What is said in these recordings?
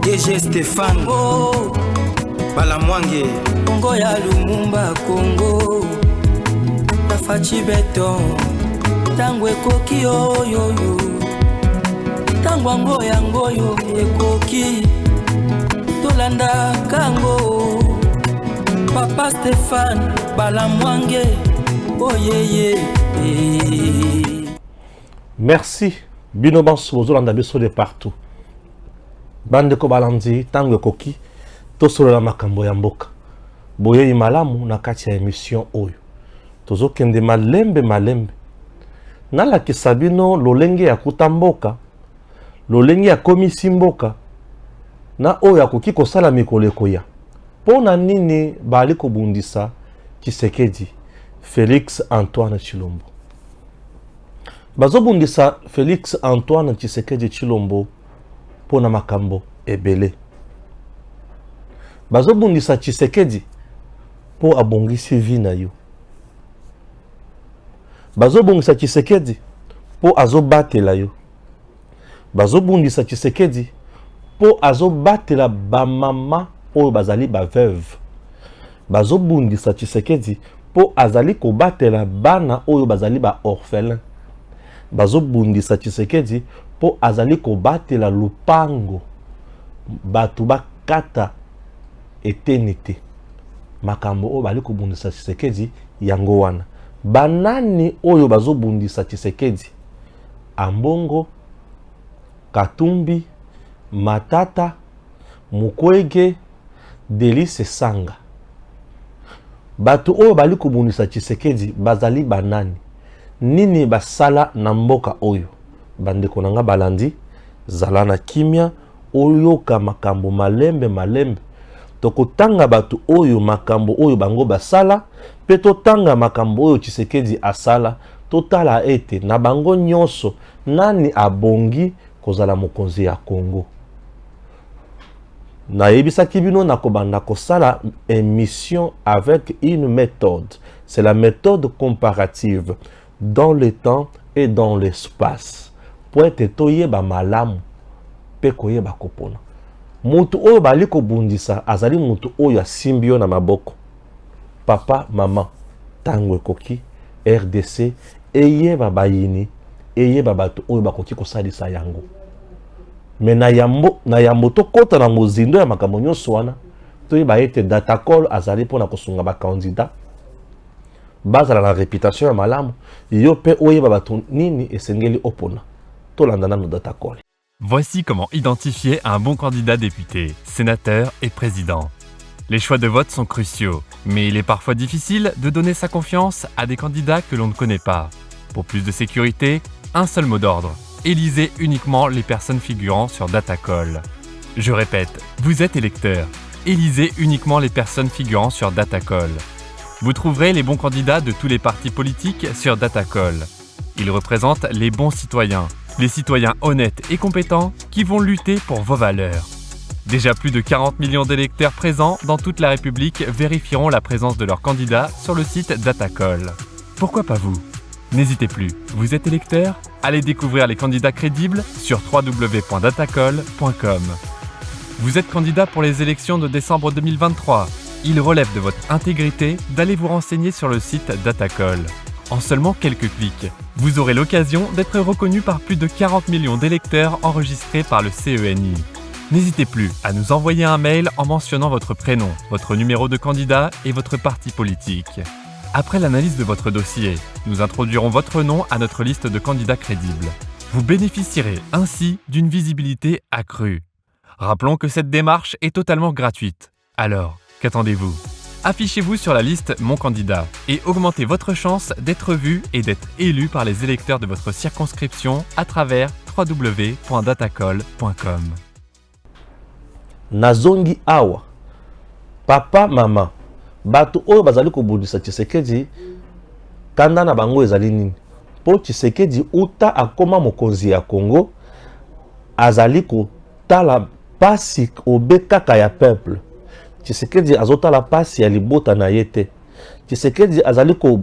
DG Stéphane Balamwange Congo ya Lumumba Congo Tafachi Beton Tango ekoki yo Tango yangoyo ekoki Tolanda kango Papa Stéphane Balamwange Oyeye. Merci bino banso ozolanda biso de partout bande ko balandi tango ekoki tosolola makambo ya mboka boyei malamu na kati ya émission oyo tozokende malembe nalakisa bino lolenge ya kuta mboka lolenge ya komisi mboka na oyo akoki kosala mikolo ekoya pona nini bali kobundisa Tshisekedi Félix Antoine Tshilombo bazobundisa Félix Antoine Tshisekedi Tshilombo pona makambo ebele bazobundisa Tshisekedi po abongisi vi na yo bazobundisa Tshisekedi po azobatela yo bazobundisa Tshisekedi po azobatela bamama oyo bazali baveuve bazobundisa Tshisekedi po azali kobatela bana oyo bazali ba orphelin bazobundisa Tshisekedi po azali kobatela lupango batu bakata eternité makambo oyo bali kobundisa Tshisekedi yango wana banani oyo bazobundisa Tshisekedi Ambongo Katumbi Matata Mukwege Delice Sanga batu oyo bali kobundisa Tshisekedi bazali banani nini basala na mboka oyo bandeko nanga balandi zala na kimia oyoka makambo malembe tokotanga batu oyo makambo oyo bango basala pe totanga makambo oyo Tshisekedi asala totala ete na bango nyonso nani abongi kozala mokonzi ya Congo na yebisaki bino na kobanda kosala émission avec une méthode. C'est la méthode comparative dans le temps et dans l'espace. Pour être toyeba malamu pe koyeba kopona. Mutu oyo bali kobundisa azali mutu oyo asimbio na maboko. Papa, maman, tango ekoki, RDC, eyeba bayini, eyeba batu oyo bakoki kosalisa yango. Mais na yambo to kota na mozindo ya makambo nyonso wana toyeba ete Datacol azali pona kosunga ba candidat bazala na réputation ya malamu yo pe oyeba batu nini esengeli opona tolanda na Datacol. Voici comment identifier un bon candidat député, sénateur et président. Les choix de vote sont cruciaux, mais il est parfois difficile de donner sa confiance à des candidats que l'on ne connaît pas. Pour plus de sécurité, un seul mot d'ordre. Élisez uniquement les personnes figurant sur Datacol. Je répète, vous êtes électeur. Élisez uniquement les personnes figurant sur Datacol. Vous trouverez les bons candidats de tous les partis politiques sur Datacol. Ils représentent les bons citoyens, les citoyens honnêtes et compétents qui vont lutter pour vos valeurs. Déjà plus de 40 millions d'électeurs présents dans toute la République vérifieront la présence de leurs candidats sur le site Datacol. Pourquoi pas vous ? N'hésitez plus, vous êtes électeur ? Allez découvrir les candidats crédibles sur www.datacol.com. Vous êtes candidat pour les élections de décembre 2023. Il relève de votre intégrité d'aller vous renseigner sur le site Datacol. En seulement quelques clics, vous aurez l'occasion d'être reconnu par plus de 40 millions d'électeurs enregistrés par le CENI. N'hésitez plus à nous envoyer un mail en mentionnant votre prénom, votre numéro de candidat et votre parti politique. Après l'analyse de votre dossier, nous introduirons votre nom à notre liste de candidats crédibles. Vous bénéficierez ainsi d'une visibilité accrue. Rappelons que cette démarche est totalement gratuite. Alors, qu'attendez-vous ? Affichez-vous sur la liste Mon candidat et augmentez votre chance d'être vu et d'être élu par les électeurs de votre circonscription à travers www.datacol.com. Nazongi awa. Papa, maman. Batu oyo bazali kobundisa Tshisekedi kanda na bango ezali nini po Tshisekedi uta akoma mokonzi ya Congo azali kotala pasi obekaka ya peuple Tshisekedi azotala pasi ya libota na yete Tshisekedi azali ko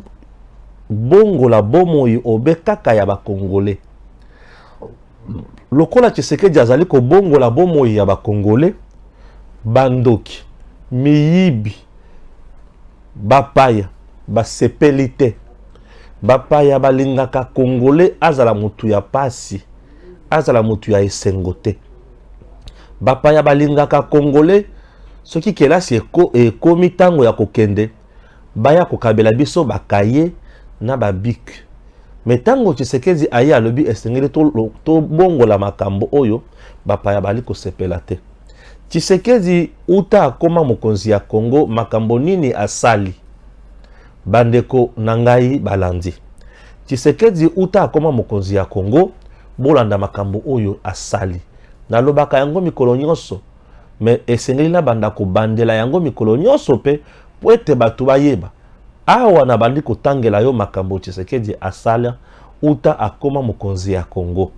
bongo la bomoi obekaka ya ba Congolais lokola Tshisekedi azali ko bongo la bomo ya ba Congolais bandoki miyibi bapaya basepelite bapaya balingaka Congolais azala mutu ya pasi azala mutu ya esengote bapaya balingaka Congolais soki kelasi ekomi tango ya kokende baya kokabela biso bakaye na babik metango Tshisekedi aye alobi esengeli to bongo la makambo oyo bapaya bali kosepela te Tshisekedi uta akoma mokonzi ya Congo makambo nini asali bandeko nangai balandi Tshisekedi uta akoma mokonzi ya Congo bolanda makambo oyo asali nalobaka yango mikolo nyonso me esengeli na banda ko bandela yango mikolo nyonso pe po ete batu bayeba awa na bandi kotangela yo makambo Tshisekedi asala uta akoma mokonzi ya Congo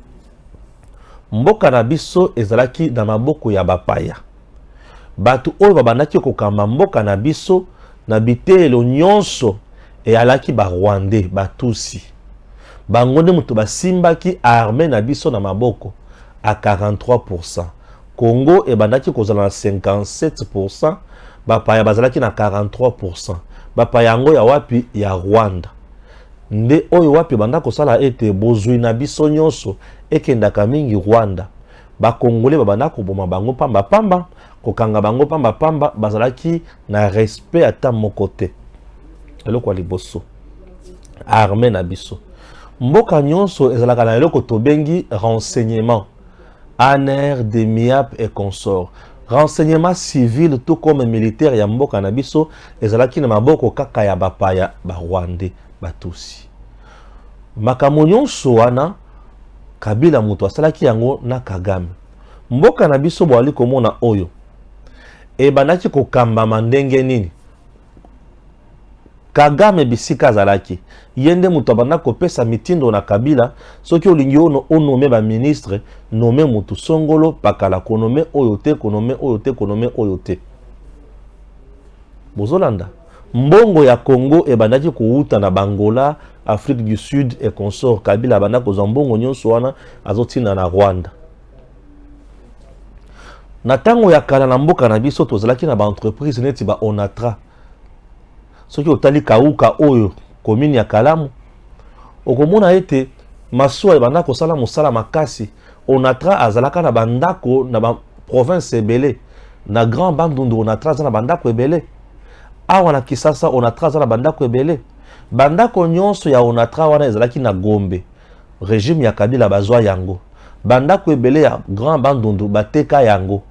mboka na biso ezalaki na maboko ya bapaya batu oyo babandaki kokamba mboka na biso na bitelo nyonso eyalaki ba Rwandais batusi bango nde mutu basimbaki armée na biso na maboko à 43%. Congo ebandaki kozala na 57%, bapaya bazalaki na 43%. Bapaya yango ya wapi ya Rwanda. Nde oyo wapi banda kosala ete bozwi na biso nyonso ekendaka mingi Rwanda. Ba Congolais babanda koboma bango pamba pamba, kokanga bango pamba pamba, bazalaki na respect ata moko te. Eloko liboso. Armée na biso. Mboka nyonso ezalaka na eloko tobengi renseignement. ANR, DEMIAP et consorts. Renseignement civil tout comme militaire ya mboka na biso ezalaki na maboko kaka ya bapaya ba Rwandais batusi. Makambo nyonso wana Kabila mutu asalaki yango na Kagame. Mboka na biso bwali komona oyo ebandaki kokamba mandenge nini Kagame bisika azalaki yende mutu abanda kopesa mitindo na Kabila soki olingi ono onome ba ministre nome mutu songolo pakala konome oyo te konome oyo te konome oyo te bozolanda mbongo ya Congo ebandaki kouta na Bangola Afrique du Sud et consort Kabila abanda kozwa mbongo nyonso wana azotina na Rwanda na tango ya kala na mboka na biso tozalaki na ba entreprise neti ba Onatra soki otali kauka oyo komini ya Kalamu okomona ete masuwa ebanda kosala mosala makasi Onatra azalaka na bandako na ba province ebele na Grand Bandundu Onatra aza na bandako ebele awa na Kisasa Onatra aza na bandako ebele bandako nyonso ya Onatra wana ezalaki na Gombe régime ya Kabila bazwa yango bandako ebele ya Grand Bandundu bateka yango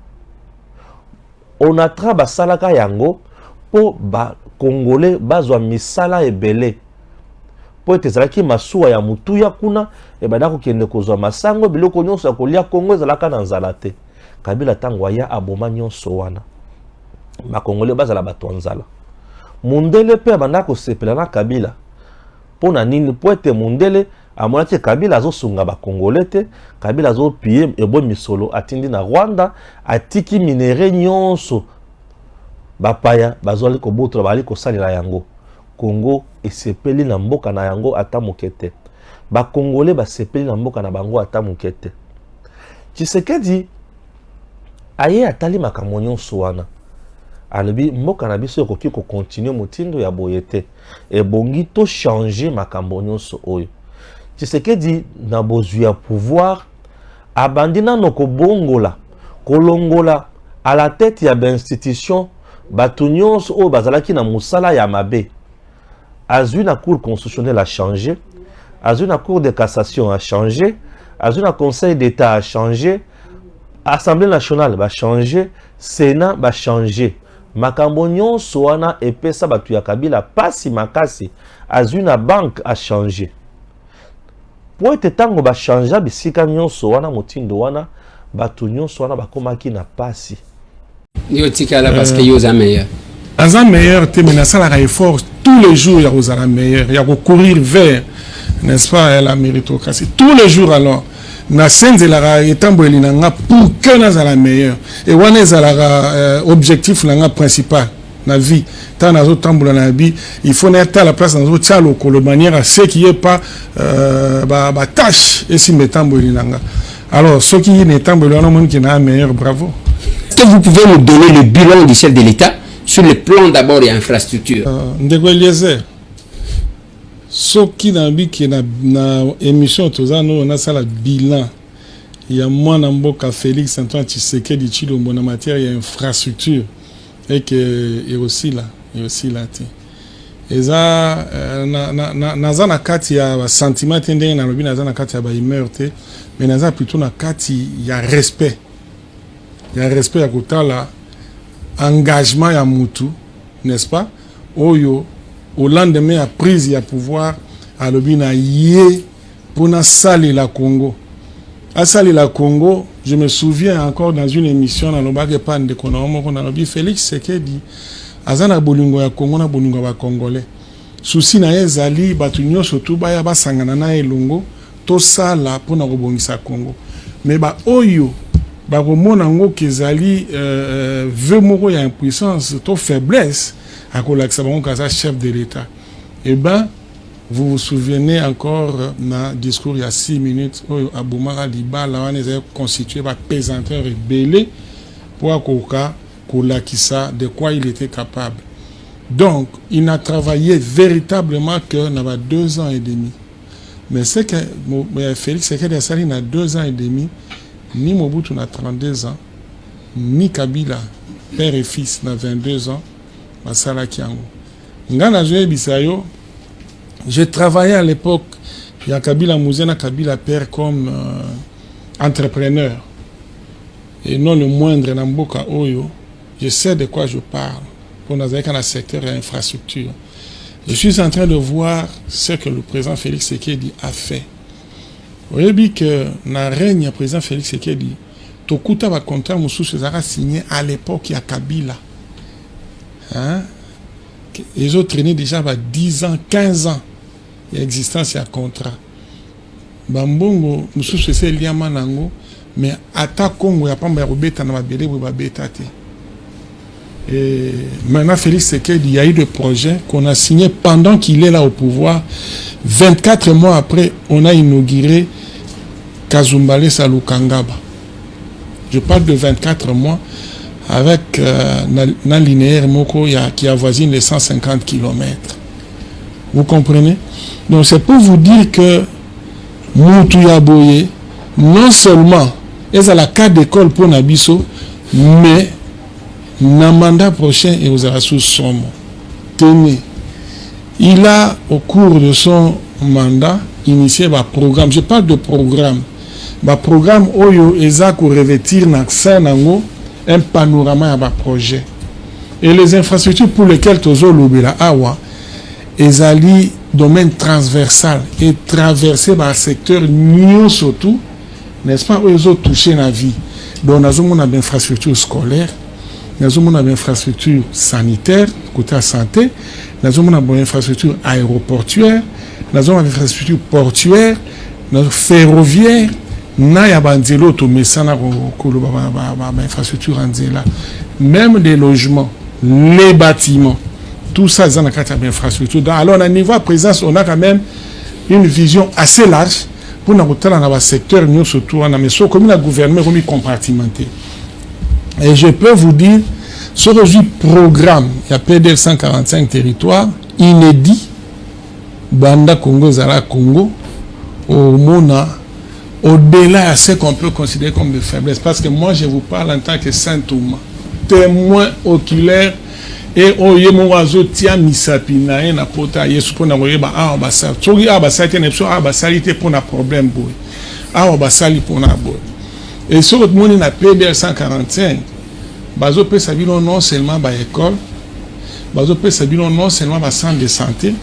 Onatra basalaka yango po ba Congolais bazwa misala ebele po ete ezalaki masuwa ya mutuya kuna ebandako kende kozwa masango biloko nyonso ya kolia Congo ezalaka na nzala te Kabila tango aya aboma nyonso wana ba Congolais bazala bato nzala mundele pe abandako sepela na Kabila pona nini po ete mundele amonaki Kabila azosunga ba Congolais te Kabila azopie ebo misolo atindi na Rwanda atiki minere nyonso bapaya bazwali kobutra bali kosalila yango Congo esepeli na mboka na yango ata mokete ba Congolais basepeli na mboka na bango ata mokete Tshisekedi aye atali makambo nyonso wana alobi mboka na biso ekoki ko continuer motindo ya boyete ebongi to changer makambo nyonso oyo Tshisekedi na bozwi ya pouvoir abandi nano kobongola kolongola à la tête ya institution batu nyonso oyo bazalaki na musala ya mabe azwi na cour constitutionnelle a changé azwi na cour de cassation a changé azwi na conseil d'état a changé assemblée nationale ba changé sénat ba changé makambo nyonso wana epesa batu ya Kabila pasi makasi azwi na banque a changé po ete tango ba changea bisika nyonso wana motindo wana batu nyonso wana bakomaki na pasi yo tikala parce que yo za meilleur aza meilleur te menacer la effort tous les jours ya ozala meilleur ya courir vers n'est-ce pas la méritocratie tous les jours alors na senzelaka etamboeli na nga pour que nazala meilleur et wana ezalaka objectif na nga principal na vie tant nazotambola na bi il faut n'être à la place nazotia lokolo manière à ce qui est pas ba tâche esi metamboeli na nga Alors, ceux qui n'étant pas qui n'a un meilleur, bravo. Est-ce que vous pouvez nous donner le bilan du chef de l'État sur le plan d'abord et infrastructure? Ndeko Eliezer, ceux qui n'ont na émission, on a ça le bilan. Il y a moi Namboka Félix Antoine Tshisekedi Tshilombo en matière d'infrastructure et aussi là. Et ça, na kati ya sentiment tendeng na lobi na kati ya ba humeur te, mais na plutôt na kati ya respect. Il y a respect ya kotala engagement ya mutu, n'est-ce pas? Oyo au lendemain à prise ya pouvoir à lobi na yé pour na sali la Congo. À sali la Congo, je me souviens encore dans une émission dans l'Obage Pan de Konomo, on a lobi Félix Tshisekedi azana bolingo ya Congo na bolingo ba Congolais. Souci na ezali batunyo surtout baya basangana na elongo to sala pona kobongisa Congo. Mais ba oyo ba komona ngo kezali veut moko ya impuissance to faiblesse à kolakisa bango kaza chef de l'État. Eh ben vous vous souvenez encore na discours il y a 6 minutes oyo Aboumara Libala wana est constitué par pesanteur rebelle pour akoka kolakisa de quoi il était capable. Donc, il n'a travaillé véritablement que n'a 2 ans et demi. Mais c'est que Félix Tshisekedi Asali n'a 2 ans et demi, ni Mobutu n'a 32 ans, ni Kabila, père et fils, n'a 22 ans, Masala Kiango. Ngana Zoé Bisayo, j'ai travaillé à l'époque, il y a Kabila Mouzena, Kabila père comme entrepreneur. Et non le moindre Namboka Oyo, je sais de quoi je parle. Pour nous avec un secteur et infrastructure. Je suis en train de voir ce que le président Félix Tshisekedi a fait. Vous voyez bien que dans le règne du président Félix Tshisekedi, Tokuta va contrat Moussou César a signé à l'époque il y a Kabila. Hein? Ils ont traîné déjà 10 ans, 15 ans d'existence à contrat. Bambongo, Moussou César Liama Nango, mais à ta Congo, il n'y a pas de bêta dans la bébé ou bêta. Et maintenant, Félix Tshisekedi, il y a eu des projets qu'on a signés pendant qu'il est là au pouvoir. 24 mois après, on a inauguré Kazumbale Salukangaba. Je parle de 24 mois avec un linéaire Moko qui avoisine les 150 km. Vous comprenez? Donc c'est pour vous dire que Moutou Yaboye, non seulement est à la carte d'école pour Nabiso, mais le mandat prochain et aux Arasus Somo. Tenez, il a au cours de son mandat initié un programme. Je parle de programme. Un programme Oyo Eza pour revêtir un panorama à projet. Et les infrastructures pour lesquelles Tozo Lobela Awa, Ezali domaine transversal et traversé par le secteur Nyon surtout, n'est-ce pas, où ils ont touché la vie. Donc, nous avons une infrastructure scolaire. Nous avons une infrastructure sanitaire, côté santé, nous avons une infrastructure aéroportuaire, nous avons une infrastructure portuaire, ferroviaire, nous avons une infrastructure même des logements, les bâtiments, tout ça, c'est une infrastructure. Alors, à niveau de présence, on a quand même une vision assez large pour nous dans le secteur, nous surtout, mais comme le gouvernement est compartimenté. Et je peux vous dire, ce programme, il y a PDL 145 territoires, inédit, Banda Congo, Zala Congo, au Mona, au-delà de ce qu'on peut considérer comme des faiblesses. Parce que moi, je vous parle en tant que Saint-Thomas, témoin oculaire, et au Yemoazo tia misapina, et na pota, yesupo na royeba, ah, basali, tsogi, ah, basali, tenepso, ah, basali, te pour na problème, boy. Ah, basali, pour na boy. Et ce que nous avons PDL 145, bazo pe sabilo non seulement ba école, bazo pe sabilo non seulement ba centre de santé,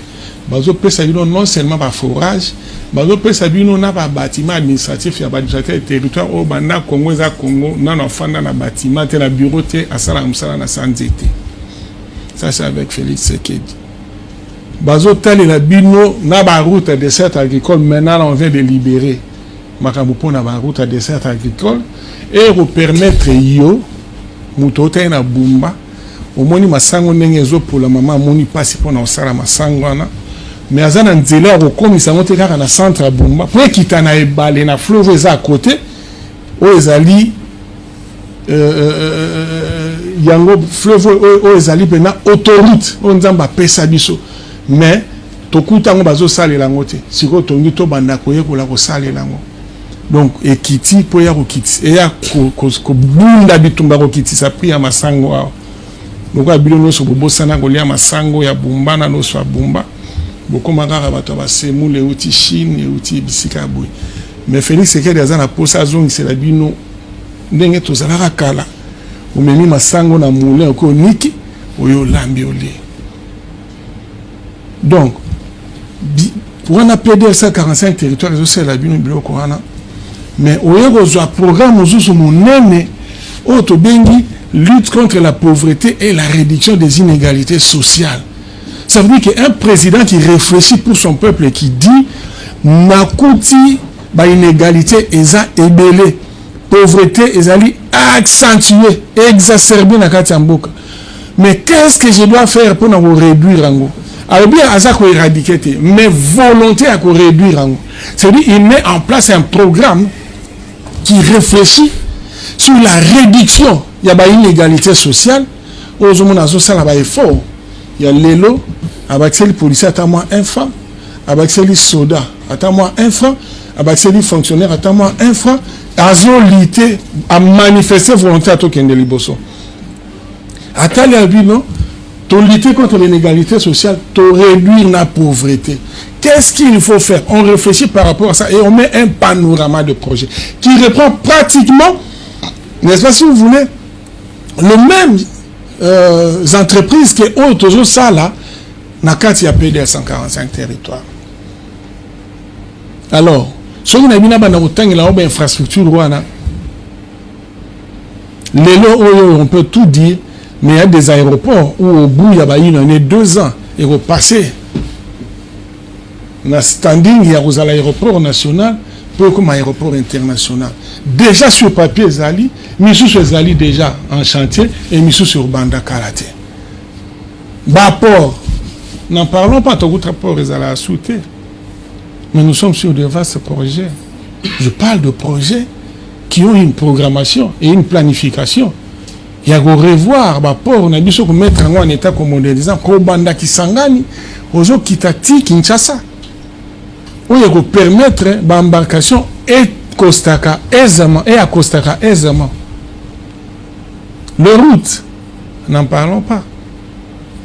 bazo pe sabilo non seulement ba forage, bazo pe sabilo na ba bâtiment administratif ya ba territoire au banda Congo za Congo na fanda na bâtiment te na bureau te asala musala na sanzete. Ça c'est avec Félix Tshisekedi. Bazo tali la bino na ba route de cette agricole maintenant on vient de libérer. Makamupo na ba route de cette agricole et pour permettre yo mutote na bumba omoni masango ndenge zo pour la maman moni pasi pona osala masango wana mais azana nzela ko komisa mote kaka na centre bumba pour quitter na ebale na fleuve za à côté oyo ezali yango fleuve oyo ezali pena autoroute oyo nzambe apesa biso mais tokuta yango bazosalela yango te sikoyo tongi tobanda koyekola kosalela yango donc ekiti mpo eya kokitisa eya kobunda bitumba kokitisa pri ya masango awa lokola bino nyonso bobosana kolia masango ya bumba na loso ya bumba bokoma kaka bato basemule euti Chine euti bisika boye mais Félix Tshisekedi aza na posa azongisela bino ndenge tozalaka kala omemi masango na moulin oko niki oyo lambi olie donc pour un PDL 145 territoires ezosala bino biloko wana mais oyo kozwa programme mosusu monene oyo tobengi lutte contre la pauvreté et la réduction des inégalités sociales. Ça veut dire qu'un président qui réfléchit pour son peuple et qui dit Nakuti, ba inégalité eza ebele, pauvreté ezali accentuée, exacerbée na kati ya mboka. Mais qu'est-ce que je dois faire pour nous réduire en gros? Alors bien, à ça qu'on éradiquer, mais volonté à qu'on réduire en gros. C'est-à-dire il met en place un programme qui réfléchit sur la réduction. Il y a une inégalité sociale. Aux hommes, il y a effort. Il y a l'élo, avec les policiers, attends-moi un franc. Avec les soldats, attends-moi un franc. Avec les fonctionnaires, attends-moi un franc. Azolité, à manifester volonté à tout le liboso. Attends, non? Pour lutter contre l'inégalité sociale, pour réduire la pauvreté. Qu'est-ce qu'il faut faire? On réfléchit par rapport à ça et on met un panorama de projets qui reprend pratiquement, n'est-ce pas si vous voulez, les mêmes entreprises que autres ça là, n'a qu'à y a PDL 145 territoires. Alors, si on a bien une infrastructure, on peut tout dire. Mais il y a des aéroports où au bout, il y a eu 2 ans, et repassé. Dans le standing, il y a l'aéroport national, peu comme l'aéroport international. Déjà sur papier, Zali, Missou sur Zali déjà en chantier, et Missou sur Banda Karate. Baport, n'en parlons pas, tout rapport est à la souté. Mais nous sommes sur de vastes projets. Je parle de projets qui ont une programmation et une planification. Il y a à revoir, on a dit qu'on mettre en état comme modernisant, Kobanda Kisangani, Ozo Kitati, Kinshasa. Où il y a permettre l'embarcation et Kostaka aisément, et à Kostaka aisément. Les routes, n'en parlons pas.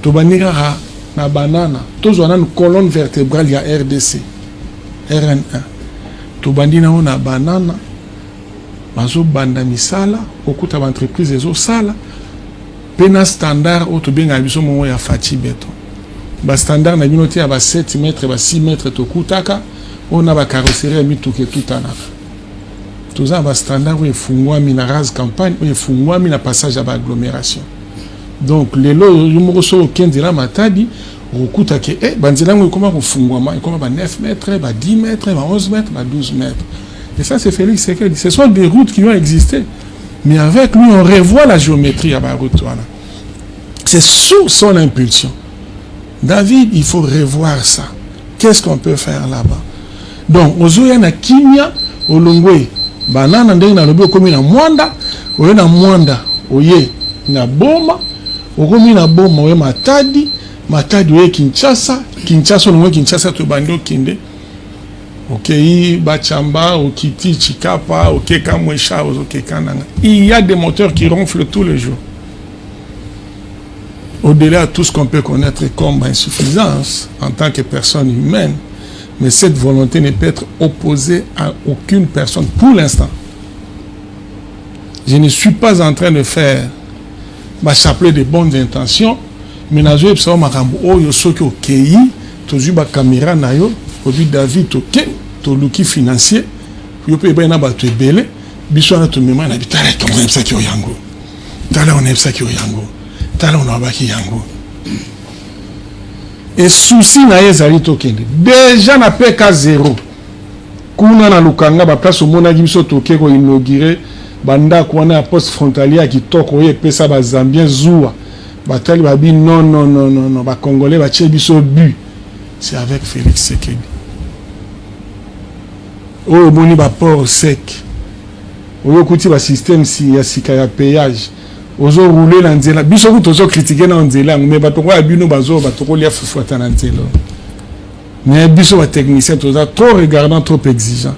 Tobanira na banana, tous on a une colonne vertébrale, il y a RDC, RN1. Tobandina on a banana. Mazo banda misala okuta ba entreprise ezo sala pena standard auto benga biso mo ya fati beto ba standard na bino te ya ba 7 mètres ba 6 mètres to kutaka ona ba carrosserie mituke tutana toza ba standard we fungwa minaraz campagne we fungwa mina passage à ba agglomération donc lelo yumoko so kendela matadi okuta ke banzela ngo koma ko fungwa ma koma ba 9 mètres ba 10 mètres ba 11 mètres ba 12 mètres. Et ça, c'est Félix Tshisekedi. Ce sont des routes qui ont existé. Mais avec lui, on revoit la géométrie à la route. C'est sous son impulsion. David, il faut revoir ça. Qu'est-ce qu'on peut faire là-bas? Donc, Ozoya na Kimia, Olongwe, Banana, na Lobo, comme na Mwanda, Oye na Mwanda, Oye na Boma, Okomi na Boma, Oye Matadi, Matadi, Oye Kinshasa, Kinshasa, Olongwe Kinshasa, Tobando Kinde. Ok, Bachamba, Okiti, Chikapa, Ok, Kamwesha, Ok, Kananga. Il y a des moteurs qui ronflent tous les jours. Au-delà de tout ce qu'on peut connaître comme insuffisance en tant que personne humaine, mais cette volonté ne peut être opposée à aucune personne pour l'instant. Je ne suis pas en train de faire ma chapelet de bonnes intentions, mais je vais savoir que je suis ok, caméra nayo. Aujourd'hui, David, ok, tu luki financier, tu peux bien avoir tu belé, bisouana tu mémoire, na bitala comme on aime ça qui yango, tala on aime ça qui yango, tala on a baki yango. Et souci na yezali tokende. Déjà na PK 0. Kuna na lukanga ba place au mona gibiso toke ko inaugurer banda kwana poste frontalier qui toko ye pesa ba Zambien zuwa. Batali ba bi non ba congolais ba tchebiso bu. C'est avec Félix Tshisekedi. Oh, boni ba port sec. oyo kuti ba système si ya sika ya péage ozo rouler na nzela biso ku tozo critiquer na nzela mais batoko ya bino bazo batoko lia fufuata na nzela mais biso ba technicien toza trop regardant trop exigeant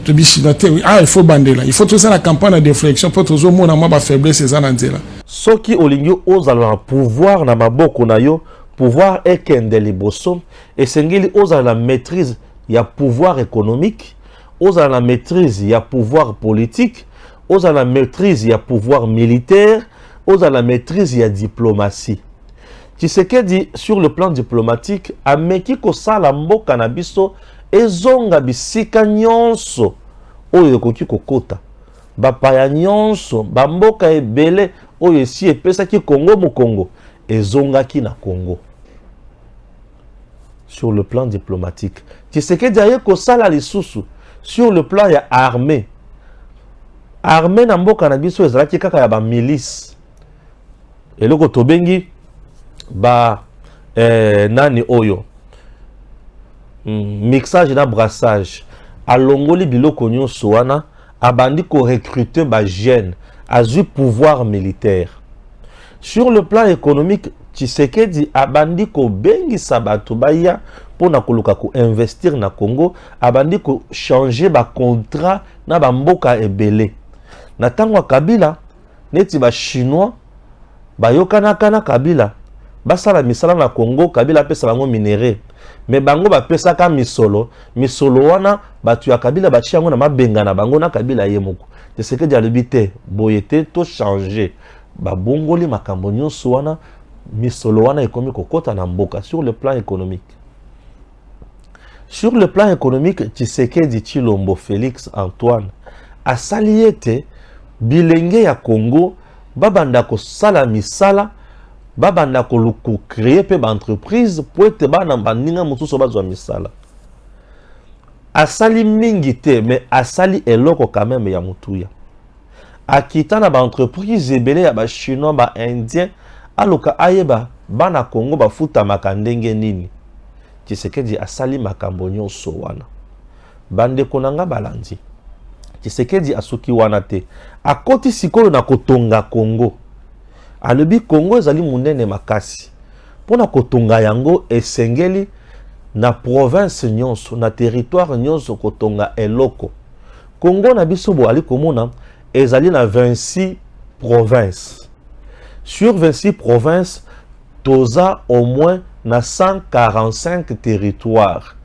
to bisinate ah il faut bandela il faut tout ça la campagne de réflexion pour tozo mona ma ba faiblesse za na nzela soki olingi ozala pouvoir na maboko na yo pouvoir ekende liboso esengeli ozala la maîtrise ya pouvoir économique ozala la maîtrise ya pouvoir politique ozala la maîtrise ya pouvoir militaire ozala la maîtrise ya diplomatie. Tshisekedi sur le plan diplomatique ameki kosala mboka na biso ezonga bisika nyonso oyo ekoki kokota bapaya nyonso bamboka ebele oyo esi epesaki Congo Mokongo ezongaki na Congo. Sur le plan diplomatique Tshisekedi aye kosala lisusu sur le plan ya armée. Armée na mboka na biso ezalaki kaka ya ba milice eloko tobengi ba nani oyo mixage na brassage alongoli biloko nyonso wana abandi ko recruter ba jeune azui pouvoir militaire. Sur le plan économique Tshisekedi abandi ko bengisa bato baya pona koluka ko investir na Congo abandi ko changer ba contrat na ba mboka ebele. Na tango Kabila neti ba chinois bayokana kana Kabila basala misala na Congo Kabila pesa bango minéré mais bango ba pesa ka misolo wana batu ya Kabila ba chiango na mabenga na bango na Kabila yemoko. Tshisekedi alibite boyete to changer ba bongoli makambo nyonso wana misolo wana ekomi kokota na mboka. Sur le plan économique Tshisekedi Tshilombo Félix Antoine asali ete bilenge ya Congo babanda ko sala misala babanda ko créer pe ba entreprise pour ete bana bandinga mususu bazwa misala. Asali mingi te mais asali eloko quand même ya mutuya akita na ba entreprise ebele ya ba chinois ba indien aloka ayeba bana Congo bafuta makandenge nini. Tshisekedi asali makambo nyonso wana bande konanga balandi. Tshisekedi asuki wana te akoti sikoyo na kotonga Congo alobi Congo ezali munene makasi pona kotonga yango esengeli na province nyonso na territoire nyonso kotonga eloko. Congo na biso bo ali komona ezali na 26 provinces. Sur 26 provinces toza au moins na 145 territoires.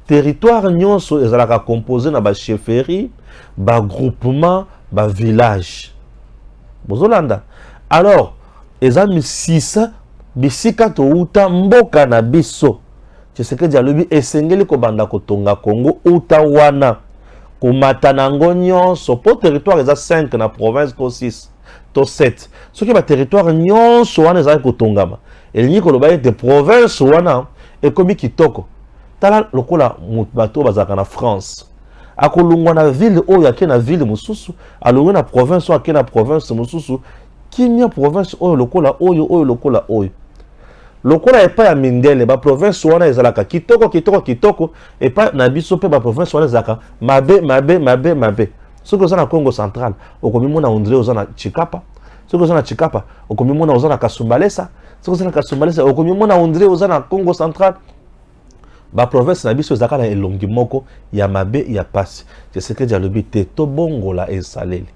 Territoire nyonso ezalaka composé na ba chefferie ba groupement ba village bozolanda. Alors ezami 6 bisika to uta mboka na biso. Tshisekedi alobi esengeli ko banda kotonga Congo uta wana komata nango nyonso po territoire eza 5 na province ko 6 to 7 soki ba territoire nyonso wana ezali kotongama elingi koloba ete province wana ekomi kitoko. Tala lokola bato bazaka na France akolungwa na ville oyo ake na ville mususu alongwe na province ake na province mususu kimia province oyo lokola oyo lokola oyo lokola epa ya mindele ba province wana ezalaka kitoko epa na biso pe ba province wana ezalaka mabe. Soki oza na Congo central okomi mona ondre oza na Chikapa, soki oza na Chikapa okomi mona oza na Kasumbalesa, soki oza na Kasumbalesa okomi mona ondre oza na Congo central. Ba province na biso ezaka na elongi moko ya mabe ya pasi. Tshisekedi alobi te to bongola esaleli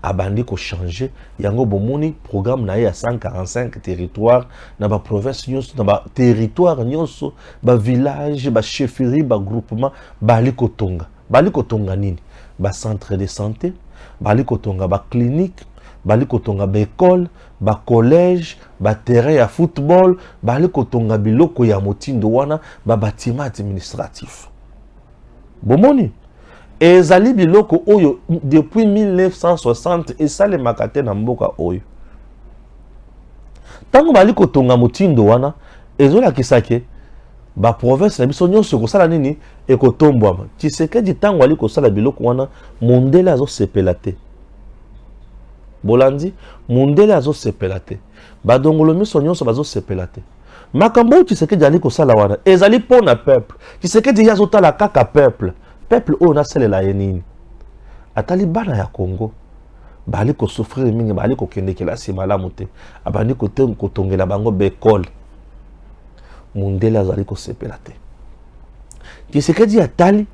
abandi ko changer yango bomoni programme na ya 145 territoires na ba province nyonso na ba territoire nyonso ba village ba chefferie ba groupement bali kotonga nini ba centre de santé bali kotonga ba clinique bali kotonga ba école ba collège ba terrain ya football bali kotonga biloko ya motindo wana ba bâtiment administratif bomoni ezali biloko oyo depuis 1960 esale makate na mboka oyo tango bali kotonga motindo wana ezolakisake ba province na biso nyonso kosala nini ekotombwama. Tshisekedi tango ali kosala biloko wana mondele azosepela te bolandi mondele azosepela te badongolo miso nyonso bazosepela te makambo Tshisekedi ali kosala wana ezali pona peuple. Tshisekedi yazotala kaka peuple oyo nasalela ye nini atali bana ya Congo bali ko souffrir mingi bali ko kende kelasi malamu te abandi ko te ko tongela bango bekol Mundele azali ko sepela te Tshisekedi atali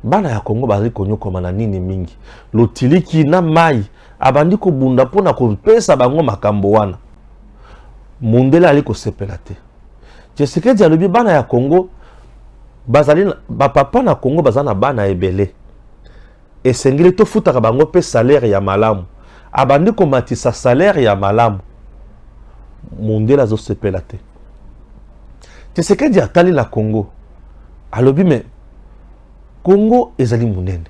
bana ya Congo bazali konyokoma na nini mingi lotiliki na mai abandi ko bunda pona ko pesa bango makambo wana Mundele ali ko sepela te Tshisekedi alobi bana ya Congo bazali ba papa na Congo bazana bana ebele esengeli to futaka bango pe salaire ya malamu abandi ko matisa salaire ya malamu Mundele azo sepela te Tshisekedi atali na Congo alobi me Congo ezali munene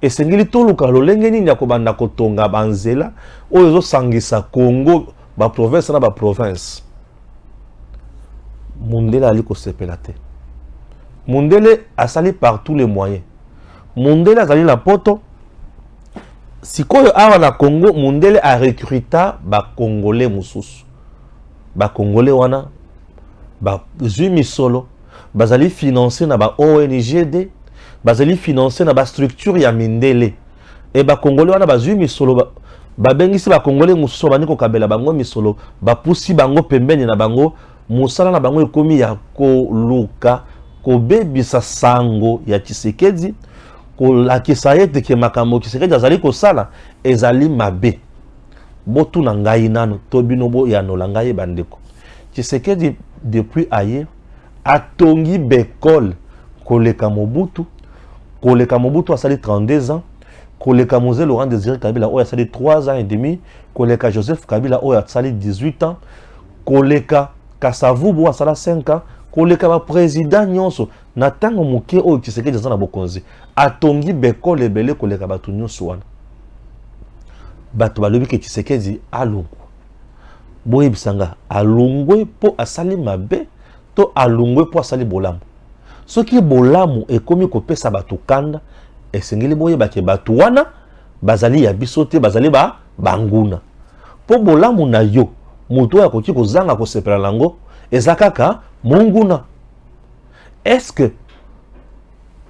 esengeli to luka lolenge nini ya kobanda kotonga banzela oyo ezo sangisa Congo ba province na ba province Mundele ali ko sepela te Mundele asali par tous les moyens Mundele azali na poto sikoyo awa na Congo Mundele a recruta ba congolais mususu ba congolais wana ba zumi solo bazali financé na ba ONGD bazali financé na ba structure ya mindele e ba congolais wana ba zumi solo ba bengisi ba congolais mususu bani ko kabela bango misolo ba pusi bango pembeni na bango musala na bango ekomi ya koluka kobebisa sango ya Tshisekedi kolakisa ete ke makambo Tshisekedi azali kosala ezali mabe botu na ngai nano to bino bo ya no la ngai bandeko Tshisekedi depuis aye atongi bekol koleka Mobutu asali 32 ans koleka Mose Laurent Désiré Kabila oyo asali 3 ans et demi koleka Joseph Kabila oyo asali 18 ans koleka Kasavubu asala 5 ans koleka ba président nyonso na tango moke oyo Tshisekedi azana bokonzi atongi bekol ebele koleka batu nyonso wana bato balobi ke Tshisekedi alungu boye bisanga alungwe po asali mabe to alungwe po asali bolamu soki bolamu ekomi kopesa batu kanda esengeli boye bake batu wana bazali ya biso te bazali ba banguna po bolamu na yo mutu ya koki kozanga kosepela nango eza kaka monguna est-ce que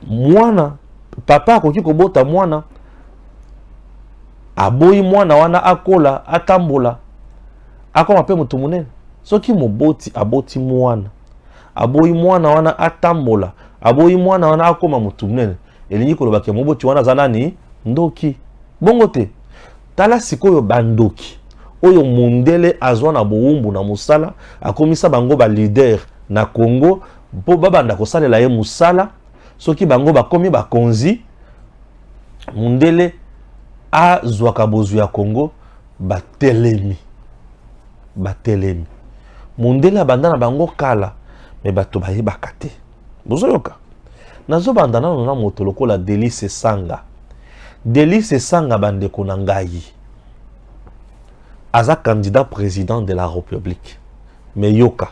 mwana papa akoki kobota mwana aboyi mwana wana akola atambola akoma pe mutu munene soki moboti aboti mwana aboyi mwana wana atambola aboyi mwana wana akoma mutu munene elingi koloba ke moboti wana za nani ndoki bongo te tala sikoyo bandoki oyo Mundele azwa na bowumbu na musala akomisa bango ba leader na Congo po babanda kosalela ye musala soki bango bakomi bakonzi Mundele azwaka bozu ya Congo batelemi Mundele abanda na bango kala me bato bayebaka te bozoyoka nazo banda nano na moto lokola Delice Sanga bandeko na ngai aza candidat président de la République me yoka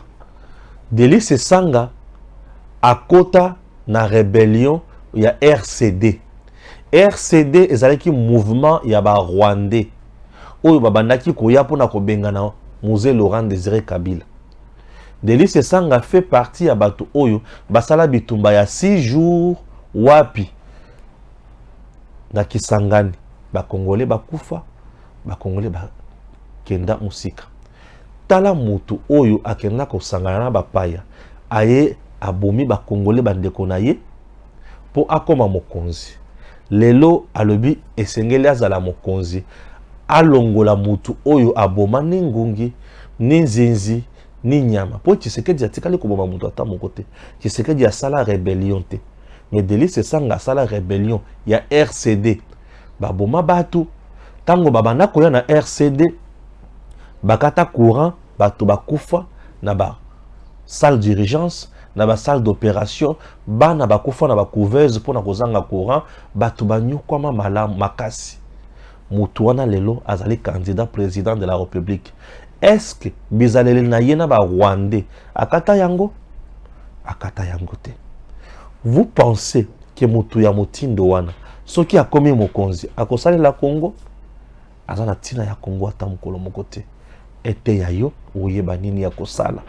Delice Sanga akota na rébellion ya RCD ezalaki mouvement ya ba Rwandais oyo babandaki koya pona kobengana Mose Laurent Désiré Kabila Delice Sanga fait partie ya bato oyo basala bitumba ya 6 jours wapi na Kisangani ba Congolais bakufa ba Congolais ba kenda musika tala mutu oyo akenda kosangana na bapaya aye abomi ba Congolais bandeko na ye po akoma mokonzi lelo alobi esengeli azala mokonzi alongola mutu oyo aboma ningungi ninzinzi ni nyama po Tshisekedi atikali koboma mutu ata moko te Tshisekedi asala rébellion te mais Delice Sanga asala rébellion ya RCD baboma batu tango babanda koya na RCD bakata courant batu bakufa na ba salle d'urgence na ba salle d'opération bana bakufa na ba couveuse pona kozanga courant batu banyokwama malamu makasi mutu wana lelo azali candidat président de la République. Est-ce que bizaleli na yena ba Rwandais akata yango te? Vous pensez que mutu ya motindo wana soki akomi mokonzi akosali la Congo azana tina ya Congo ata mukolo moko te ete ya yo oyeba nini ya kosala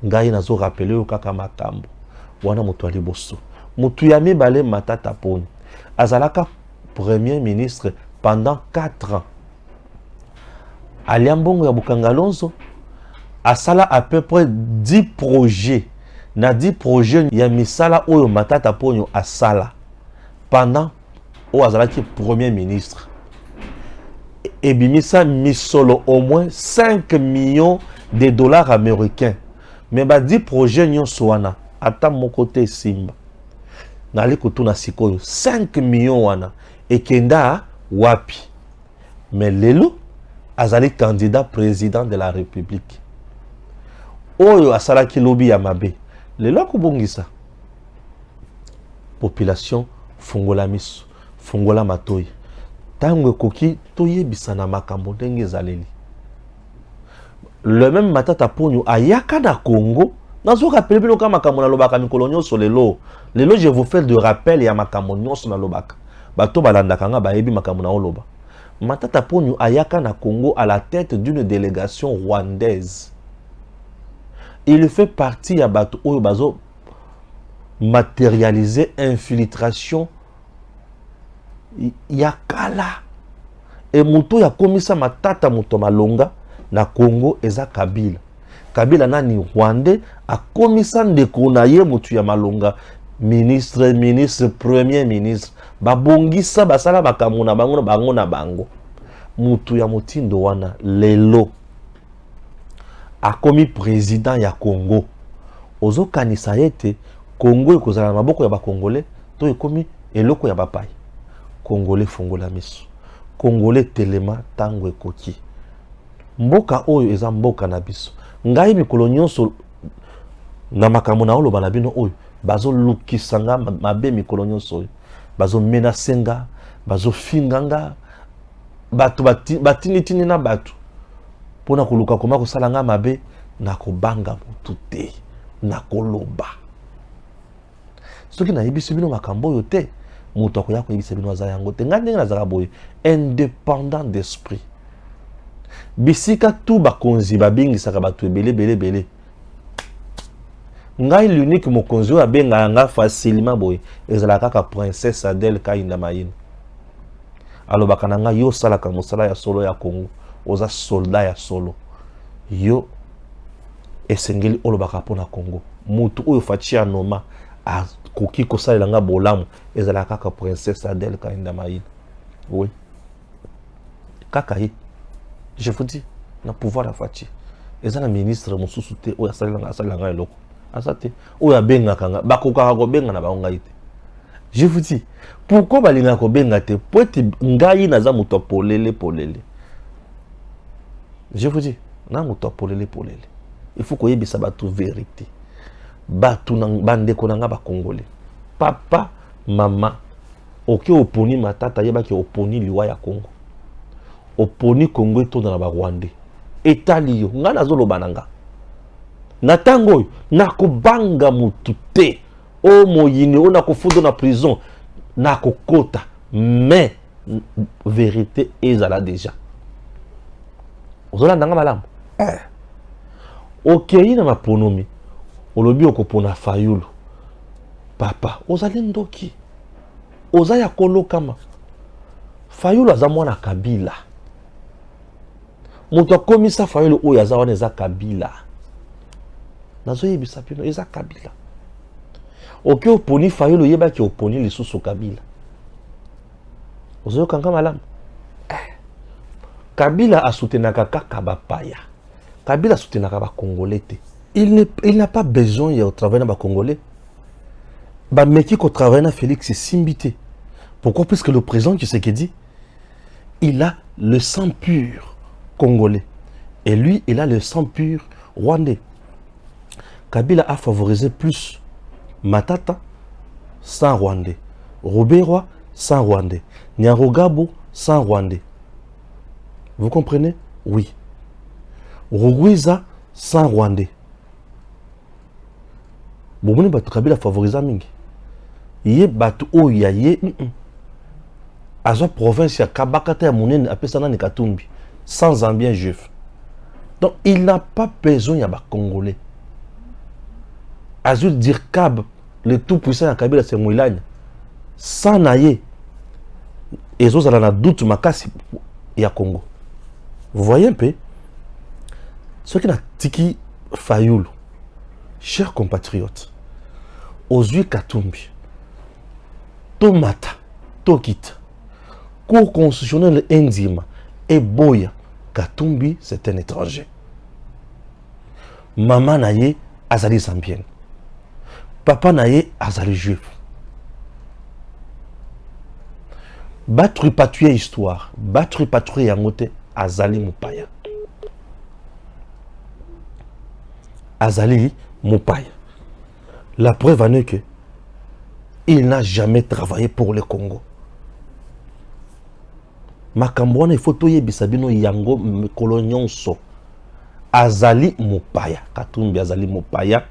ngai nazo rappeler yo kaka makambo wana mutu aliboso mutu ya mibale Matata Poni azalaka premier ministre pendant 4 ans. Aliambongo ya Bukangalonzo asala à peu près 10 projets. Na 10 projets ya misala oyo Matata Ponyo asala pendant o azalaki premier ministre. Et bimisa misolo au moins 5 millions de dollars américains. Mais ba 10 projets nyon soana ata mon côté simba. Nali kutuna sikoyo 5 millions wana ekenda wapi. Mais lelo azali candidat président de la République. Oyo asalaki lobby ya mabe. Lelo kubongisa. Population fungola miso, fungola matoi. Tango koki toyebisa na makambo ndenge zaleli. Le même Matata Ponyo ayaka na Congo. Nazo rappelé bino kama makambo na lobaka mikolo nyonso lelo. Lelo je vous fais de rappel ya makambo nyonso na lobaka. Bato balandaka nga bayebi makambo na oloba. Matata Ponyo ayaka na Congo à la tête d'une délégation rwandaise. Il fait partie ya bato oyo bazo matérialiser infiltration ya kala. Et muto ya komisa Matata muto malonga na Congo eza Kabila. Kabila nani Rwandais a komisa ndeko na ye mutu ya malonga ministre, premier ministre. Babongisa basala bakamuna bango na bango. Mutu ya mutindo wana lelo a komi président ya Congo. Ozo kanisa yete Congo ekozala maboko ya bakongolais to ekomi eloko ya bapai. Congolais fongola miso. Congolais telema tango ekoki. Mboka oyo eza mboka na biso. Ngai mikolo nyonso na makambo na oloba na bino oyo bazo lukisanga mabe mikolo nyonso oyo. Bazo menacenga, bazo finganga, batu batini na batu. Pona koluka koma kosala nga mabe na kobanga mutu te, na koloba. Soki na yebisi bino makambo oyo te, mutu akoya koyebisa bino aza yango te. Nga ndenge nazala boye indépendant d'esprit. Bisika tu bakonzi babingisaka batu ebele. Ngai l'unique mokonzi oyo abenga nga facilement boye ezala kaka princesse Adèle Kainda Mayina. Alobaka na nga yo salaka mosala ya solo ya Congo. Oza soldat ya solo. Yo esengeli olobaka pona Congo. Mutu oyo fachi ya noma a koki kosalela nga bolamu ezala kaka princesse Adèle Kainda Mayina. Oui. Kaka ye. Je vous dis, na pouvoir la fachi. Ezala ministre mosusu te oyo asalela nga eloko. Asate oyo benga kanga bakokaka ko benga na baonga ite. Je vous dis, pourquoi balinga ko benga te poeti ngai naza muto polele. Je vous dis, na muto polele. Il faut koyebisa batu vérité. Batu nang bande konanga ba congolais. Papa, mama, oke oponi Matata yeba ki oponi liwa ya Congo. Oponi Congo to na ba Rwandais. Etali yo ngana zolo bananga. Natango nakobanga mutu te. O moyini o nakofudo na prison nakokota. Mais vérité ezala déjà. Ozola ndanga malamu. Okei na maponomi. Olobi okopona Fayulu. Papa, ozali ndoki. Ozaya kolo kama. Fayulu aza mwana Kabila. Mutu akomisa Fayulu oyo aza wana eza Kabila. Nazo yebisa pino eza Kabila. Oke oponi Fayulu yeba ki oponi lisusu Kabila. Ozoyo kanga malamu. Kabila a soutenaka kaka bapaya. Kabila soutenaka ba Congolais te. Il n'a pas besoin de travailler dans les Congolais. Bah, mais qui travaille dans Félix Simbité. Pourquoi? Puisque le président Tshisekedi, il a le sang pur congolais. Et lui, il a le sang pur rwandais. Kabila a favorisé plus Matata, sans rwandais. Roberoi, sans rwandais. Nyarogabo, sans rwandais. Vous comprenez? Oui. Rugwiza, sans rwandais. Bomoni batu Kabila favorisa mingi. Ye batu oya ye azo province ya Kabakata ya monene apesana ni Katumbi sans ambiance juif. Donc il n'a pas besoin ya ba Congolais. Azo dire Kab le tout puissant ya Kabila c'est Moilanya. Sans naye et ils ont un doute makasi ya Congo. Vous voyez un peu ce qui n'a tiki Fayoulou, chers compatriotes, aux yeux Katumbi, Tomata, Tokita, Cour constitutionnelle Ndima et Boya, Katumbi c'est un étranger. Maman naye azali zambienne. Papa naye azali juif. Battre patrouiller histoire, battre patrouiller yangote azali mupaya. Azali mupaya. La preuve en est que il n'a jamais travaillé pour le Congo. Makambwana il faut toye bisabino yango kolonyonso. Azali mupaya. Katumbi azali mupaya.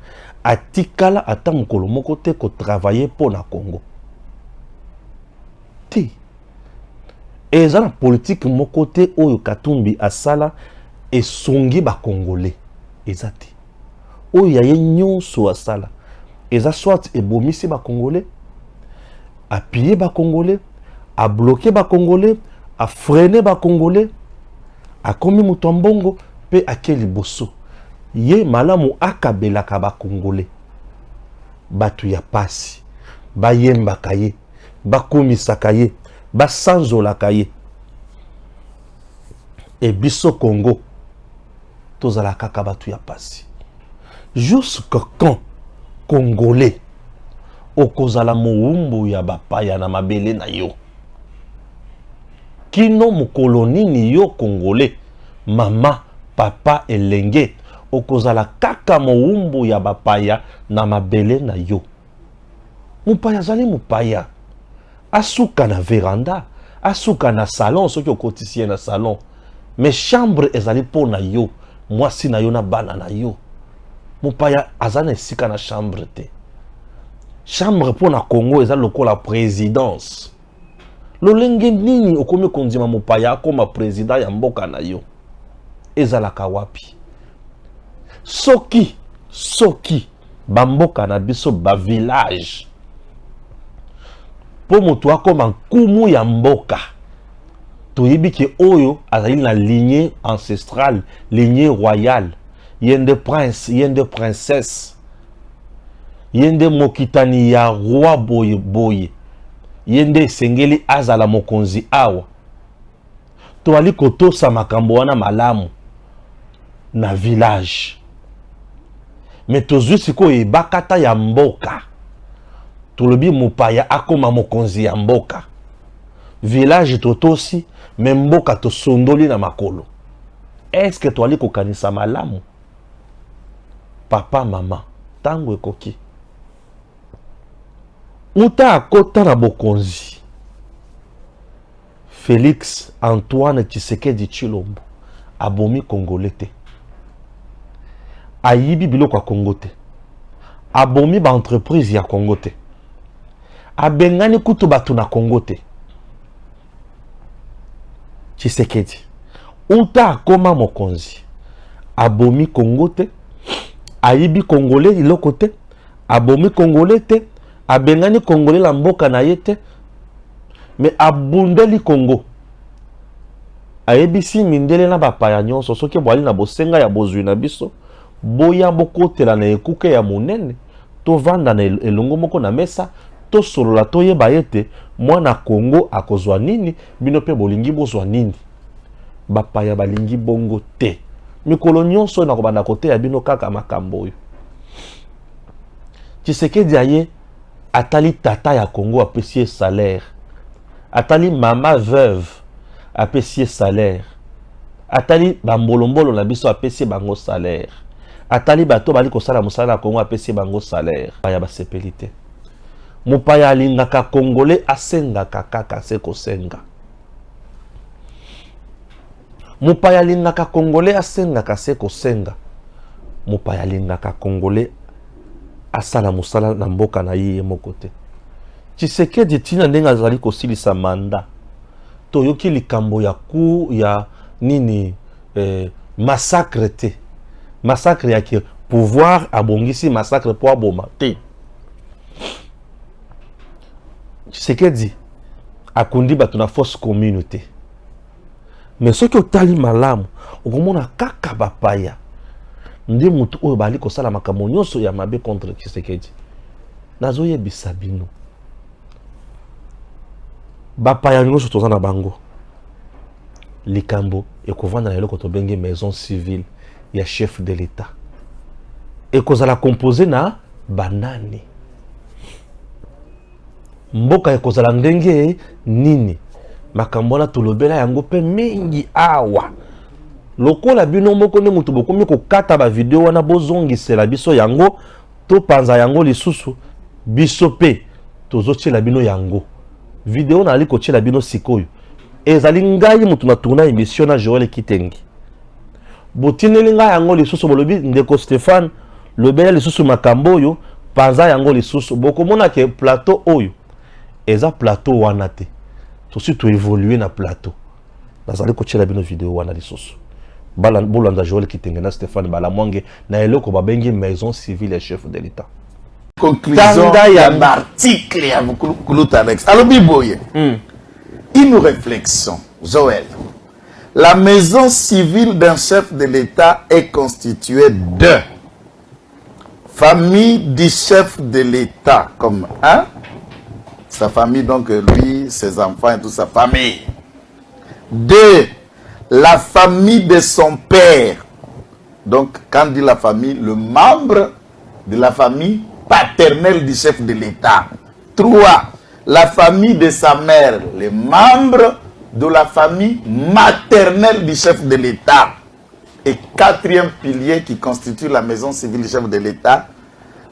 Atikala ata mukolo moko te ko travailler pour na Congo. Ti. Et ça la politique mon côté oyo Katumbi asala et songi ba congolais. Ezati. Oyo yaye nyonso asala. Eza soit e bomisi ba congolais, a piller ba congolais, a bloquer ba congolais, a freiner ba congolais, a komi mutombongo pe akeli bosso. Ye malamu akabela ka ba congolais. Batu ya pasi, ba yemba kaye, ba komisa kaye. Basanzola kaye et biso Congo tozala kaka batu ya pasi jusque quand congolais okozala muumbu ya bapaya na mabele na yo kino mukoloni ni yo congolais mama papa elenge okozala kaka muumbu ya bapaya na mabele na yo mupaya zali mupaya asuka na veranda, asuka na salon, ceux qui ont cotisé na salon. Mais chambre ezali po na yo, moi si na yo na bana na yo. Mupaya azana esika na chambre te. Chambre po na Congo ezali lokola présidence. Lolenge nini okomi kondima mupaya koma président ya mboka na yo. Ezala kawapi. Soki bamboka na biso ba village. Po moto akoma nkumu ya mboka toyebi ke oyo azali na lignée ancestrale, lignée royale, yende prince, yende princesse, yende mokitani ya roi boye, yende sengeli azala mokonzi awa. Toali kotosa makambo wana malamu na village. Mais tozwi siko ebakata ya mboka. Tolobi mupaya akoma mokonzi ya mboka. Village totosi, memboka to sondoli na makolo. Est-ce que toali kokanisa malamu? Papa, mama, tango ekoki. Uta akota na bokonzi. Félix Antoine Tshisekedi Tshilombo abomi Congolais te. Ayibi biloko ya Congo te. Abomi ba entreprise ya Congo te. Abengani kutu batu na Congo te. Tshisekedi uta akoma mokonzi abomi Congo te, ayibi Congolais iloko te, abomi Congolais te, abengani Congolais la mboka na ye te, mais abundeli Congo. Ayebisi mindele na bapaya nyonso soki boali na bosenga ya bozwi na biso, boya bokotela na ekuke ya monene, to vanda na elongo moko na mesa, to solola to yeba yete, mwana Congo akozwa nini, bino pe bolingi bozwa nini. Bapaya balingi bongo te. Mikolo nyonso na kobanda kote ya bino kaka makambo oyo. Tshisekedi aye atali tata ya Congo apesi salaire. Atali mama veuve apesi salaire. Atali bambolombolo na biso apesi bango salaire. Atali bato bali kosala musala na Congo apesi bango salaire. Baya basepeli te. Mupaya alingaka Congolais asengaka kaka se kosenga. Mupaya lingaka Congolais asengaka se kosenga. Mupaya lingaka Congolais asala musala na mboka na ye moko te. Tshisekedi tina ndenga azali kosilisa manda. Toyoki likambo ya ku ya nini massacre te. Massacre ya ki pouvoir abongisi massacre po aboma te. Tshisekedi akundi bato na fausse communauté. Mais ce que otali malamu okomona kaka bapaya nde mutu oyo bali kosala makambo nyonso ya mabe contre Tshisekedi. Nazoyebisa bino bapaya nyonso toza na bango likambo ekovanda na eloko tobenge maison civile ya chef de l'État ekozala composé na banani mboka ekozala ndenge nini makambo na tolobela yango pe mingi awa lokola bino moko ne mutu bokomi kokata ba video wana bozongisela biso yango to panza yango lisusu biso pe tozotiela bino yango video na ali kotiela bino sikoyo ezali ngai mutu na tourna émission na Joël Kitengi botineli ngai yango lisusu bolobi ndeko Stéphane lobeya lisusu makambo oyo panza yango lisusu bokomona ke plateau oyo eza plateau wana te tosi to évoluer na plateau nazali kotiela bino video wana lisusu bolanda Joël Kitengi na Stéphane Balamwange na eloko babengi maison civile et chef de l'État. Conclusion d'un article à Kouloutanex. Alors, Biboye, une réflexion, Joël. La maison civile d'un chef de l'État est constituée de famille du chef de l'État, comme sa famille, donc lui, ses enfants et toute sa famille. De la famille de son père. Donc, quand dit la famille, le membre de la famille paternelle du chef de l'État. 3. La famille de sa mère, les membres de la famille maternelle du chef de l'État. Et 4e pilier qui constitue la maison civile du chef de l'État,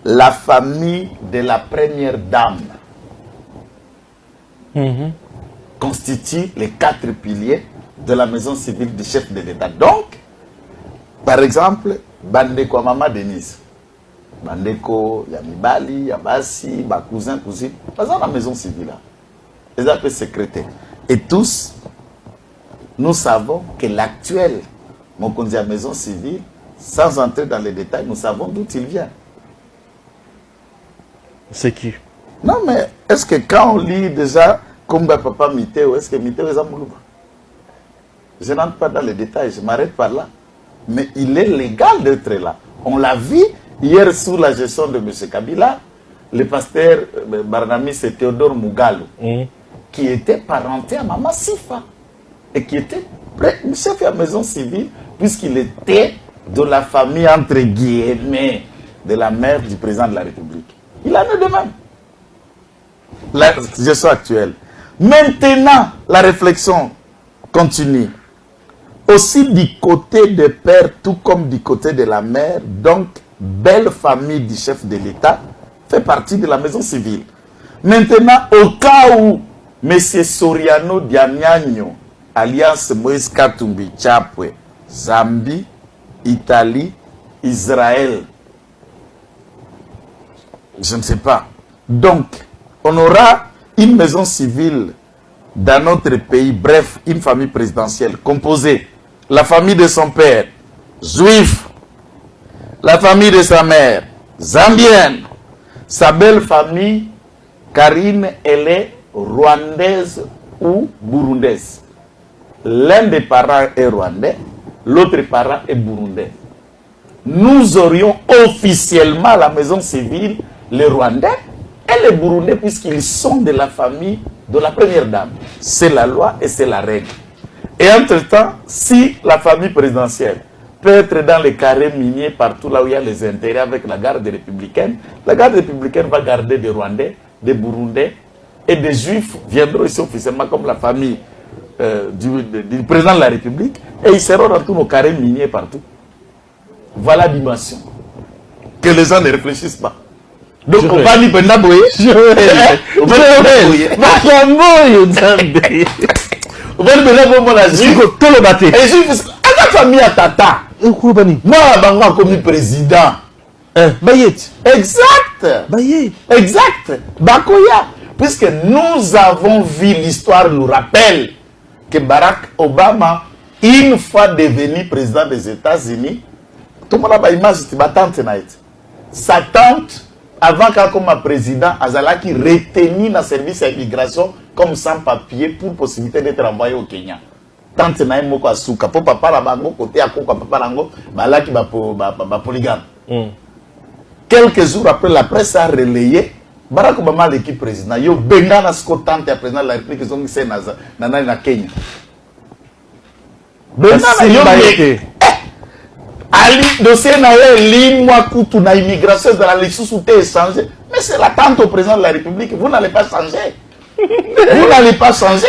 la famille de la première dame. Constitue les 4 piliers de la maison civile du chef de l'État. Donc, par exemple, Bandeko Mama Denise, Bandeko, Yamibali, Yabasi, ba cousin, cousine, dans la maison civile. Les appels secrétaires. Et tous, nous savons que l'actuel Mokonzi à maison civile, sans entrer dans les détails, nous savons d'où il vient. C'est qui? Non, mais est-ce que quand on lit déjà Kumba Papa Miteo, est-ce que Miteo est Zamoulouba? Je n'entre pas dans les détails, je m'arrête par là. Mais il est légal d'être là. On l'a vu hier sous la gestion de M. Kabila, le pasteur Barnami, c'est Théodore Mougalou, qui était parenté à Mama Sifa et qui était chef de la maison civile, puisqu'il était de la famille, entre guillemets, de la mère du président de la République. Il en est de même. La gestion actuelle. Maintenant, la réflexion continue. Aussi du côté des pères, tout comme du côté de la mère, donc, belle famille du chef de l'État fait partie de la maison civile. Maintenant, au cas où M. Soriano Diagnagno, alliance Moïse Katumbi, Tchapwe, Zambie, Italie, Israël, je ne sais pas. Donc, on aura une maison civile dans notre pays, bref, une famille présidentielle composée. La famille de son père, juif. La famille de sa mère, zambienne. Sa belle famille, Karine, elle est rwandaise ou burundaise. L'un des parents est rwandais, l'autre parent est burundais. Nous aurions officiellement la maison civile, les Rwandais et les Burundais, puisqu'ils sont de la famille de la première dame. C'est la loi et c'est la règle. Et entre-temps, si la famille présidentielle peut être dans les carrés miniers partout là où il y a les intérêts avec la garde républicaine, la garde républicaine va garder des Rwandais, des Burundais et des Juifs viendront ici officiellement comme la famille du président de la République et ils seront dans tous nos carrés miniers partout. Voilà la dimension. Que les gens ne réfléchissent pas. Donc on va dire Benda Boye. On va dire Benda Boye. Et Juif, à la famille à Tata. Moi, Bango comme président. Exact. Exact. Bakoya. Puisque nous avons vu, l'histoire nous rappelle que Barack Obama, une fois devenu président des États-Unis, tout le monde a une image de sa tante avant qu'à comme président, Azala qui retenu dans le service d'immigration comme sans papier pour possibilité d'être envoyé au Kenya. Tant que naïm moko asuka, pour papa la bango côté à quoi papa lango, là qui va polygame. Quelques jours après, la presse a relayé Barack Obama l'équipe président. Yo bengana skotante ya président de la République ils ont mis na Kenya. Bengana yo Ali dossier na limwa kutu na immigration dans la lisusu te changer. Mais c'est l'attente au président de la République, vous n'allez pas changer. Vous n'allez pas changer.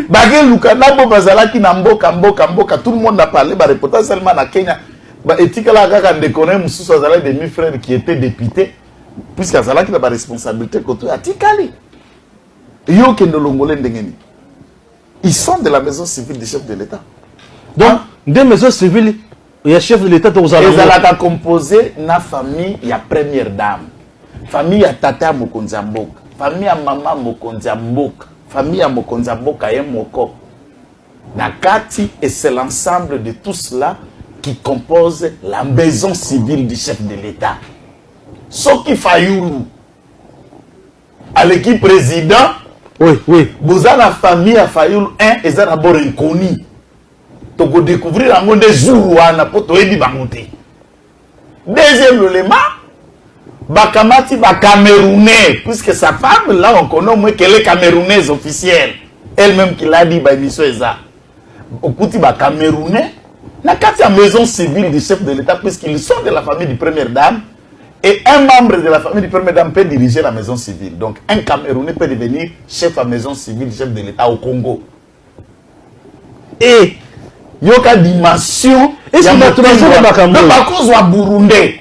Bagé Lukana bo bazala ki na mboka tout le monde a parlé ba reportage seulement na Kenya. Ba etika la kaka ndekone mususu azala demi-frère qui était député puisque azala ki na ba responsabilité côté atikali. Yo ke ndolongole ndengeni. Ils sont de la maison civile du chef de l'État. Donc, des maisons civiles, il y a chef de l'État aux alentours. Ils ont composé na famille ya première dame. Famille ya tata mokonzi mboka. Famille ya maman mokonzi mboka. Famille ya mokonzi mboka ye moko. Na kati et c'est l'ensemble de tout cela qui compose la maison civile du chef de l'État. Soki Fayulu à l'équipe président. Oui. Vous avez la famille à Fayulu 1 et ça d'abord inconnu. Tu peux découvrir un monde de jours pour te aider. Deuxième élément, Bakamati va Camerounais, puisque sa femme, là on connaît au moins qu'elle est camerounaise officielle. Elle-même qui l'a dit, bah, au côté va Camerounais, n'a qu'à la maison civile du chef de l'État, puisqu'ils sont de la famille du première dame, et un membre de la famille du première dame peut diriger la maison civile. Donc un Camerounais peut devenir chef de la maison civile du chef de l'État au Congo. Et yoka dimension ya motumazo na makambo ba kozwa burundais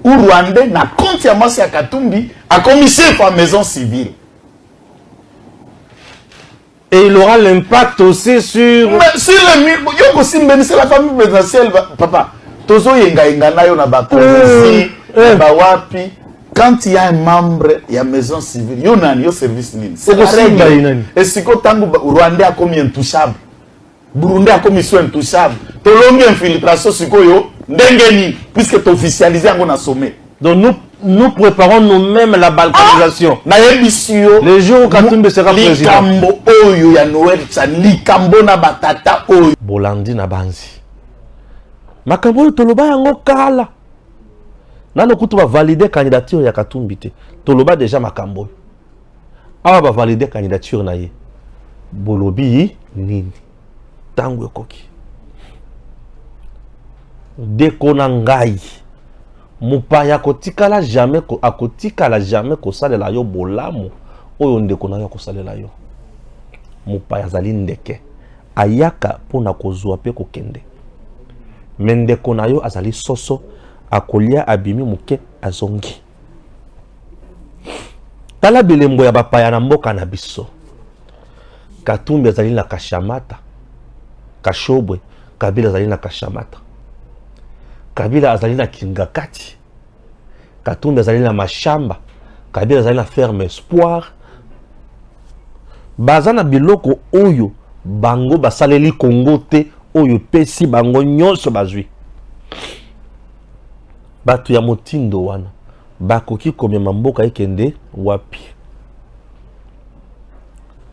ou rwandais na compte ya masi ya Katumbi a commissaire pour la maison civile. Et il aura l'impact aussi sur mais sur le yoko simbeni c'est la famille présidentielle papa tozo yenga na yo na ba province ba wapi quand il y a un membre il y a maison civile yo nani yo service nini c'est la règle. Et siko tango rwandais a commis intouchable Burundi a commission intouchable. Tolongi infiltration sikoyo ndengeni puisque tu officialisé en sommet. Donc nous préparons nous-mêmes la balkanisation. Na yebisio le jour où Katumbi sera président. Likambo oyo ya Noël ça likambo na batata oyo. Bolandi na banzi. Makambo toloba yango kala. Nano kutu ba valider candidature ya Katumbi te. Toloba déjà makambo. Awa ba valider candidature na ye. Bolobi nini? Tango koki dekona ngai mupaya kotikala jamais akotikala jamais kosalela yo bolamu oyo ndeko na yo kosalela yo mupaya zali ndeke ayaka pona kozwa pe kokende mendeko na yo azali soso akolia abimi muke azongi tala bilembo ya bapaya na mboka na biso Katumbi azali na kashamata Kashobwe, Kabila azali na Kashamata. Kabila azali na Kingakati. Katumbi azali na Mashamba. Kabila azali na Ferme Espoir. Bazana biloko oyo bango basaleli Congo te oyo pesi bango nyonso bazwi. Batu ya motindo wana bakoki komema mboka ekende wapi?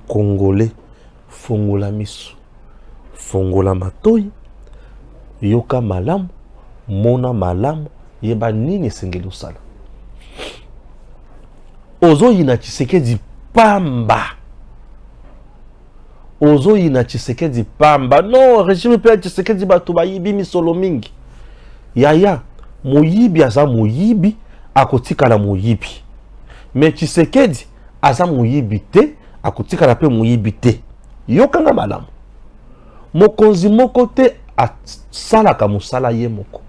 Congolais fongola miso. Fongola matoi, yoka malamu, mona malamu, yeba nini sengeli usala. Ozo yina Tshisekedi pamba. Ozo yina Tshisekedi pamba. Non, régime pe Tshisekedi batu bayibi misolo mingi. Yaya, moyibi aza moyibi, akotika la moyibi. Mais Tshisekedi aza moyibi te, akotika la pe moyibi te. Yoka nga malamu. Mokonzi moko te asalaka musala ye moko.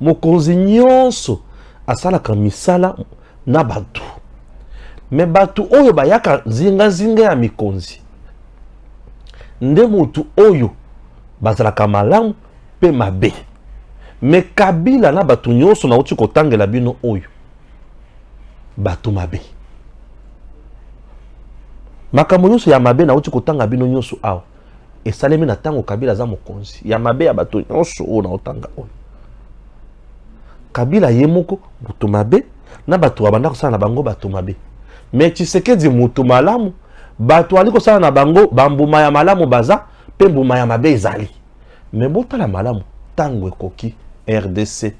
Mokonzi nyonso asalaka misala na batu. Me batu oyo bayaka zinga ya mikonzi. Nde mutu oyo bazalaka malamu pe mabe. Me Kabila na batu nyonso na uti kotangela bino oyo. Batu mabe. Makambo nyonso ya mabe na uti kotanga bino nyonso awa. Et salemi na tango Kabila za mokonzi ya mabe ya bato nyonso o na otanga oyo. Kabila ye moko buto mabe na bato abanda ko sala na bango bato mabe. Mais Tshisekedi mutu malamu bato ali ko sala na bango bambuma ya malamu baza pe mbuma ya mabe ezali. Mais botala malamu tango ekoki RDC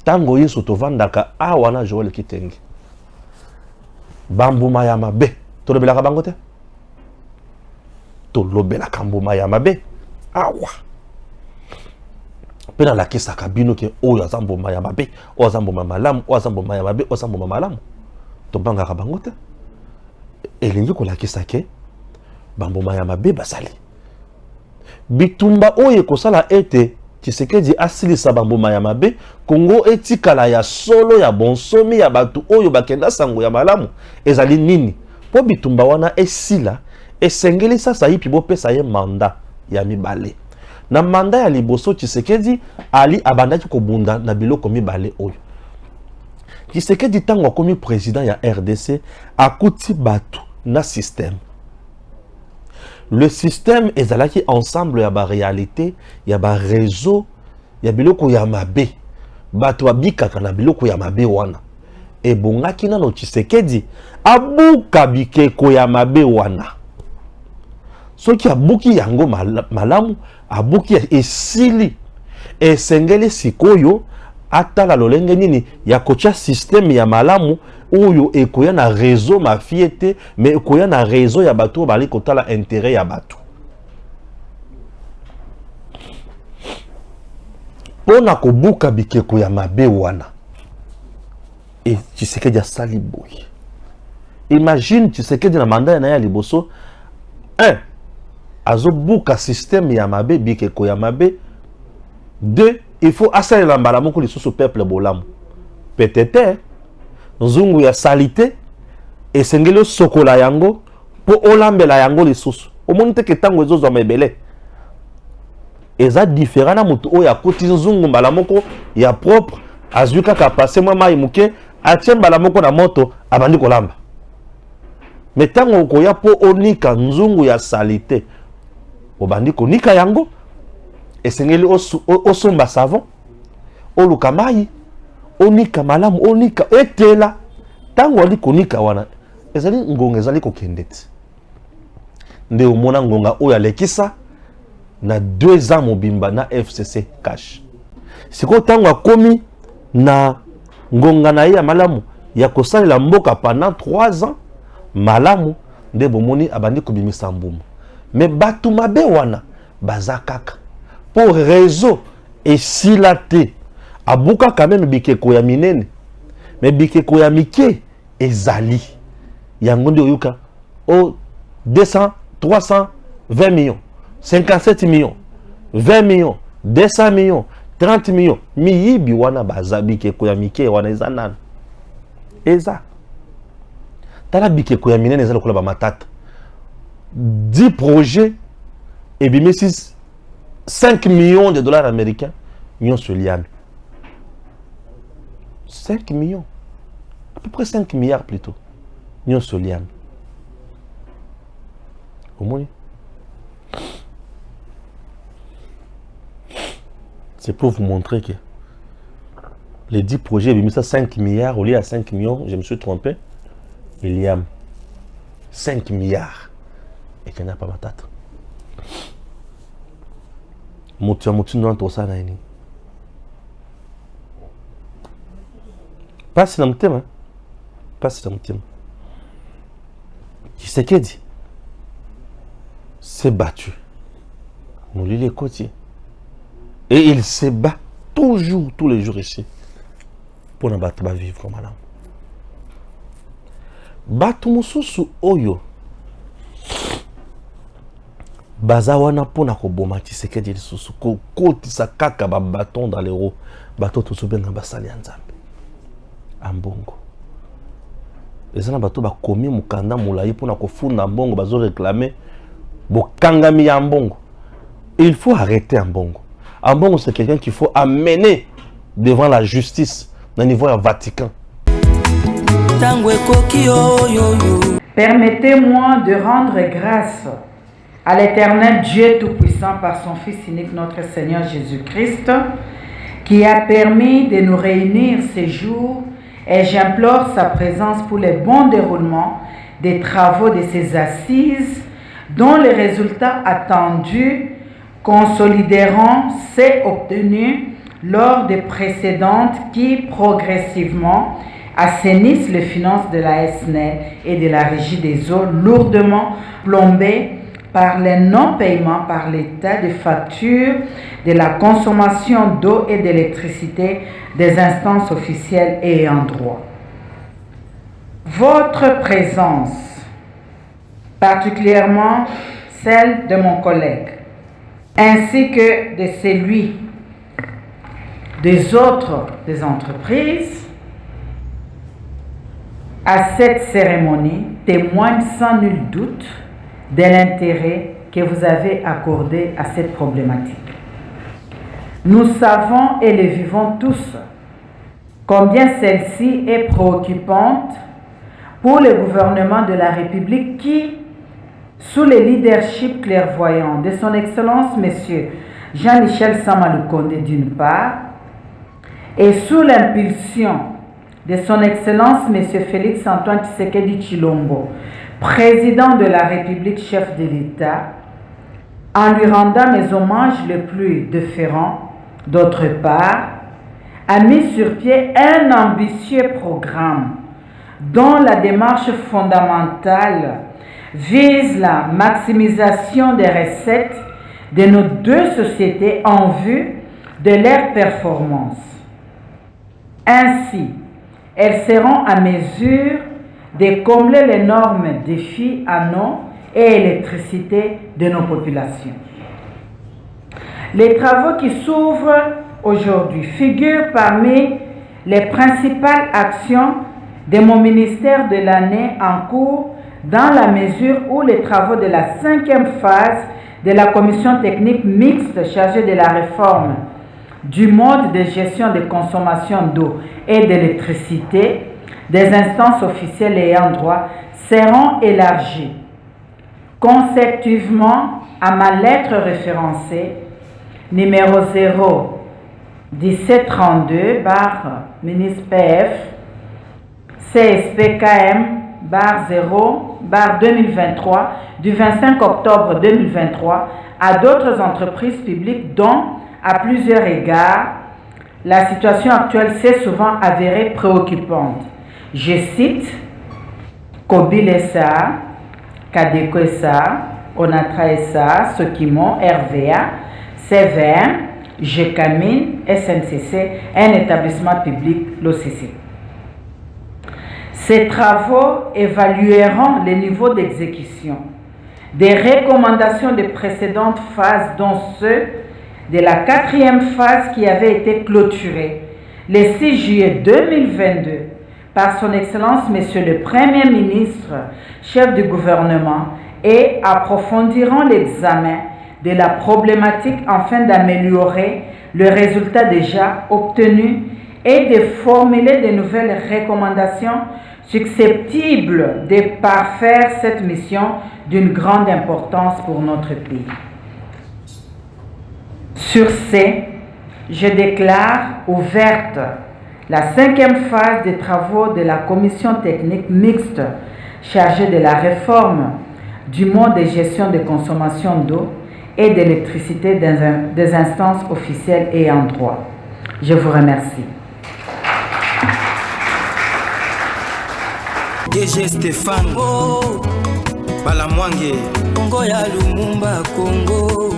tango yesu tovandaka awa na Joel Kitenge bambuma ya mabe tolobelaka bango te tolobelaka mbuma ya mabe awa pena la kisa kabino ke oyo azambuma ya mabe o azambuma malamu o azambuma ya mabe o azambuma malamu tobangaka bango te elingi ko la kisa ke bambuma ya mabe basali bitumba oyo kosala ete Tshisekedi asilisa bambuma ya mabe Kongo etikala ya solo ya bonsomi ya batu oyo bakenda sango ya malamu ezali nini po bitumba wana esila esengeli sasa yipi bopesa ye manda ya mibale na manda ya liboso Tshisekedi ali abandaki kobunda na biloko mibale oyo Tshisekedi tango akomi président ya RDC akuti batu na système. Le système ezalaki ensemble ya ba réalité, ya ba réseau, ya biloko ya mabe. Bato abikaka na biloko ya mabe wana. E bongaki na no Tshisekedi abuka bikeko ya mabe wana. Soki abuki yango malamu, abuki esili. Esengeli sikoyo atala lolenge nini ya kocha système ya malamu oyo ekoya na réseau mafiete mais ekoya na réseau ya bato bali kotala intérêt ya bato pona kobuka bikeko ya mabe wana et Tshisekedi asali boy. Imagine Tshisekedi na mandat na ya liboso 1 azobuka système ya mabe bikeko ya mabe. 2 il faut assailler la mbala moko lisusu peuple bolamu peut-être nzungu ya salité esengeli sokola yango po olambela yango lisusu omoni te ke tango ezozwa mebele eza différent na mutu oyo akoti nzungu mbala moko ya propre azwi kaka passe mwa mai muke atie mbala moko na moto abandi kolamba mais tango okoya po onika nzungu ya salité obandi konika yango esengeli osomba savon oluka mai onika malamu onika etela tango ali konika wana ezali ngonga ezali kokendeti nde omona ngonga oyo alekisa na 2 ans mobimba na FCC cash siko tango akomi na ngonga na ye ya malamu ya kosalela mboka pendant 3 ans malamu nde bomoni abandi kobimisa mbumu mais batu mabe wana baza kaka pour réseau et silate abuka quand même bikeko ya minene mais bikeko ya mike ezali yango nde oyuka o 200 300 20 millions 57 millions 20 millions 200 millions 30 millions miyibi wana baza bikeko ya mike wana eza nana eza tala bikeko ya minene eza lokola ba matata 10 projets et bimesi 5 millions de dollars américains nyon soliami 5 millions à peu près 5 milliards plutôt nyon soliami au moins c'est pour vous montrer que les 10 projets j'ai mis ça 5 milliards au lieu à 5 millions je me suis trompé il y a 5 milliards et qu'il n'y a pas ma tête mutu non to sana nini pasi na mtema Tshisekedi s'est battu nous lui les côtiers et il se bat toujours tous les jours ici pour na battre ba vivre comme madame batu mususu oyo baza wana pona koboma Tshisekedi lisusu ko kotisa kaka ba bâton dans les roues bato to sobenga basali ya nzambe ambongo ezana bato bakomi mukanda mulayi pona kofunda mbongo bazo réclamer bokangami ya mbongo il faut arrêter ambongo c'est quelqu'un qu'il faut amener devant la justice au niveau du Vatican. Permettez-moi de rendre grâce à l'Éternel Dieu Tout-Puissant par son Fils unique, notre Seigneur Jésus-Christ, qui a permis de nous réunir ces jours et j'implore sa présence pour le bon déroulement des travaux de ces assises dont les résultats attendus consolideront ceux obtenus lors des précédentes qui progressivement assainissent les finances de la SNEL et de la Régie des eaux lourdement plombées par le non-paiement par l'État des factures de la consommation d'eau et d'électricité des instances officielles et ayant droit. Votre présence, particulièrement celle de mon collègue, ainsi que de celui des autres des entreprises, à cette cérémonie témoigne sans nul doute de l'intérêt que vous avez accordé à cette problématique. Nous savons et le vivons tous combien celle-ci est préoccupante pour le gouvernement de la République qui, sous le leadership clairvoyant de son Excellence Monsieur Jean-Michel Sama Lukonde d'une part, et sous l'impulsion de son Excellence Monsieur Félix Antoine Tshisekedi Tshilombo, président de la République, chef de l'État, en lui rendant mes hommages les plus déférents, d'autre part, a mis sur pied un ambitieux programme dont la démarche fondamentale vise la maximisation des recettes de nos deux sociétés en vue de leur performance. Ainsi, elles seront à mesure de combler l'énorme défi en eau et électricité de nos populations. Les travaux qui s'ouvrent aujourd'hui figurent parmi les principales actions de mon ministère de l'année en cours, dans la mesure où les travaux de la 5e phase de la commission technique mixte chargée de la réforme du mode de gestion de consommation d'eau et d'électricité des instances officielles ayant droit seront élargis consécutivement à ma lettre référencée numéro 01732 ministre PF CSPKM/0/2023 du 25 octobre 2023 à d'autres entreprises publiques dont, à plusieurs égards, la situation actuelle s'est souvent avérée préoccupante. Je cite Kobil SA, Kadeko SA, Onatra SA, Sokimo, RVA, CVM, GECAMIN, SNCC, un établissement public, l'OCC. Ces travaux évalueront les niveaux d'exécution des recommandations des précédentes phases, dont ceux de la 4e phase qui avait été clôturée le 6 juillet 2022 par son Excellence Monsieur le Premier ministre, chef du gouvernement, et approfondiront l'examen de la problématique afin d'améliorer le résultat déjà obtenu et de formuler de nouvelles recommandations susceptibles de parfaire cette mission d'une grande importance pour notre pays. Sur ce, je déclare ouverte la 5e phase des travaux de la commission technique mixte chargée de la réforme du mode de gestion de consommation d'eau et d'électricité des instances officielles ayant droit. Je vous remercie. DG Stéphane Balamwange Congo ya Lumumba Congo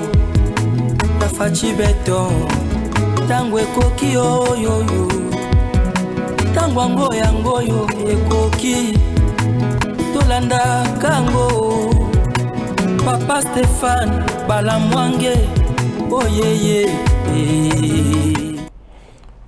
Tafachi Beton Tango ekoki oyoyo Tango angoyo ekoki Tolanda kango Papa Stéphane Balamwange Oh yeah yeah